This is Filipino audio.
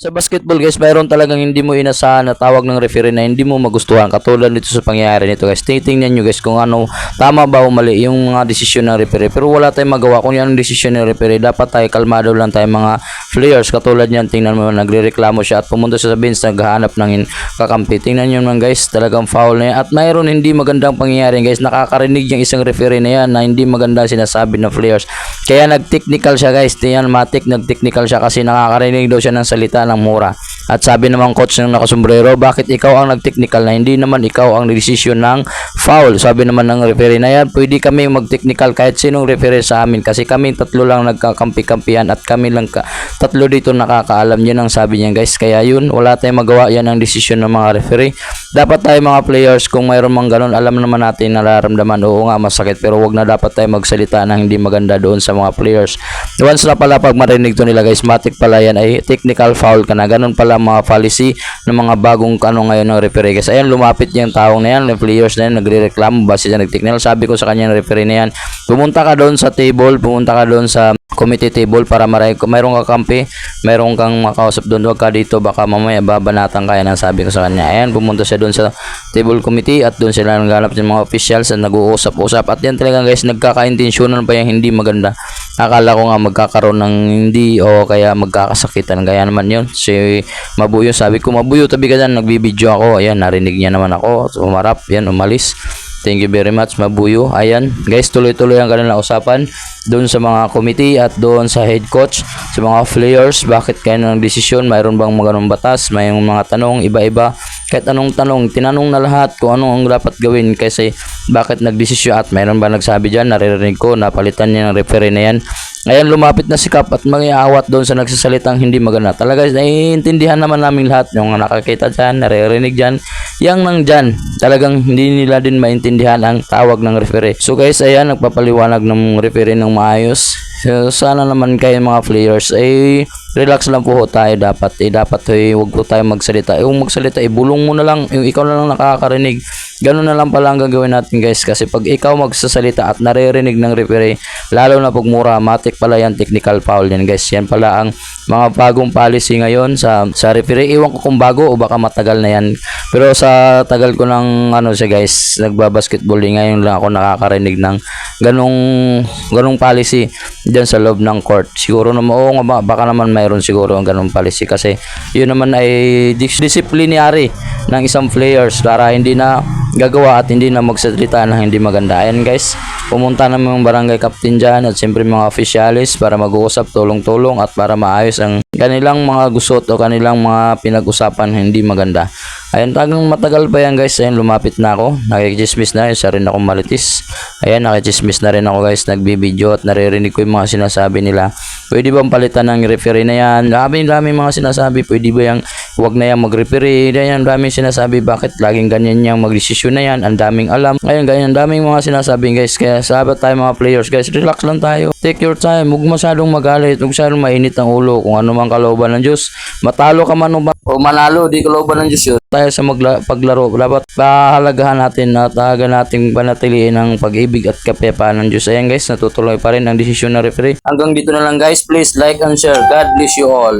Sa basketball guys, mayroon talagang hindi mo inasahan na tawag ng referee na hindi mo magustuhan. Katulad nito sa pangyayari nito guys. Titingnan nyo guys kung ano, tama ba o mali yung mga desisyon ng referee. Pero wala tayong magawa kung yan ang desisyon ng referee. Dapat tayo kalmado lang tayo mga players. Katulad yan, tingnan mo, nagrereklamo siya at pumunta siya sa bench, naghahanap ng kakampi. Tingnan nyo naman guys, talagang foul na yan. At mayroon hindi magandang pangyayari guys. Nakakarinig yung isang referee na yan na hindi maganda sinasabi ng players. Kaya nag-technical siya guys. Tingnan, matik, nag-technical siya kasi nakakarinig daw siya ng salita ng mura. At sabi naman coach ng nakasombrero, bakit ikaw ang nag-technical na hindi naman ikaw ang decision ng foul? Sabi naman ng referee na yan, pwede kami mag-technical kahit sinong referee sa amin kasi kami tatlo lang nagkakampi-kampihan at kami lang tatlo dito nakakaalam. Yun ang sabi niya guys. Kaya yun, wala tayong magawa, yan ang decision ng mga referee. Dapat tayo mga players, kung mayroon mang ganun, alam naman natin nararamdaman, oo nga masakit, pero wag na dapat tayo magsalita ng hindi maganda doon sa mga players. Once na pala pag marinig to nila guys, matik pala yan ay technical foul ka na. Ganun pala mga policy ng mga bagong ngayon ng referee guys. Ayan, lumapit yung taong na yan, yung players na yan, nagre-reklamo base sa nag-technical. Sabi ko sa kanya ng referee na yan, pumunta ka doon sa table, pumunta ka doon sa committee table para mayroong kakampi, mayroong kang makausap doon, wag ka dito, baka mamaya babanatan ka. Yan ang sabi ko sa kanya. Ayan, pumunta siya doon sa table committee at doon sila naghanap ng mga officials at nag-uusap-usap. At yan talaga guys, nagkakaintensyonan pa yung hindi maganda. Akala ko nga magkakaroon ng hindi o kaya magkakasakitan. Kaya naman yun, si Mabuyo, sabi ko, Mabuyo, tabi ka dyan, nagbibideo ako. Ayan, narinig niya naman ako, umarap, yan, umalis. Thank you very much, Mabuyo. Ayan, guys, tuloy-tuloy ang kanilang usapan doon sa mga committee at doon sa head coach, sa mga players. Bakit kayo ng desisyon? Mayroon bang mga batas? May mga tanong, iba-iba. Kahit anong tanong, tinanong na lahat kung ano ang dapat gawin kasi bakit nagdesisyon at mayroon ba nagsabi dyan, naririnig ko, napalitan niya ng referee na yan. Ayan, lumapit na si Kap at mag-iawat doon sa nagsasalitang hindi maganda. Talaga, naiintindihan naman namin lahat. Yung nakakita dyan, naririnig dyan, yang nang dyan. Talagang hindi nila din maintindihan ang tawag ng referee. So guys, ayan, nagpapaliwanag ng referee ng maayos. So, sana naman kayo mga players ay relax lang po tayo dapat. Dapat wag po tayo magsalita. Yung magsalita, bulong mo na lang. Yung ikaw na lang nakakarinig. Ganun na lang pala ang gagawin natin guys. Kasi pag ikaw magsasalita at naririnig ng referee, lalo na pag mura, matik pala yan, technical foul yan guys. Yan pala ang mga bagong policy ngayon sa referee. Iwan ko kung bago o baka matagal na yan. Pero sa tagal ko ng siya guys, nagbabasketball, ngayon lang ako nakakarinig ng ganung policy dyan sa loob ng court. Siguro naman, oo nga, baka naman mayroon siguro ang ganung policy kasi yun naman ay disciplinary ng isang players para hindi na gagawa at hindi na magsalita ng hindi maganda. Ayan guys, pumunta na yung barangay captain dyan at siyempre mga officialis para mag-uusap, tulong-tulong at para maayos ang kanilang mga gusot o kanilang mga pinag-usapan hindi maganda. Ayan, tagang matagal pa yan guys. Ayan, lumapit na ako, nakikismis na, isa rin ako malitis. Ayan, nakikismis na rin ako guys, nagbibideo at naririnig ko yung mga sinasabi nila. Pwede bang palitan ng referee na yan? Dami mga sinasabi. Pwede ba yung wag na yan mag-referee? Ayan, daming sinasabi. Bakit laging ganyan yung mag-desisyon na yan? Ang daming alam. Ayan, ganyan, daming mga sinasabi guys. Kaya sabat tayo mga players guys, relax lang tayo. Take your time. Huwag masyadong magalit. Huwag masyadong mainit ang ulo. Kung ano mang kalooban ng Diyos. Matalo ka man o manalo, di kalooban ng Diyos yun. Tayo sa paglaro, dapat pahalagahan natin at nating panatiliin ang pag-ibig at kapayapaan ng Diyos. Ayan guys, natutuloy pa rin ang desisyon ng referee. Hanggang dito na lang guys, please like and share. God bless you all.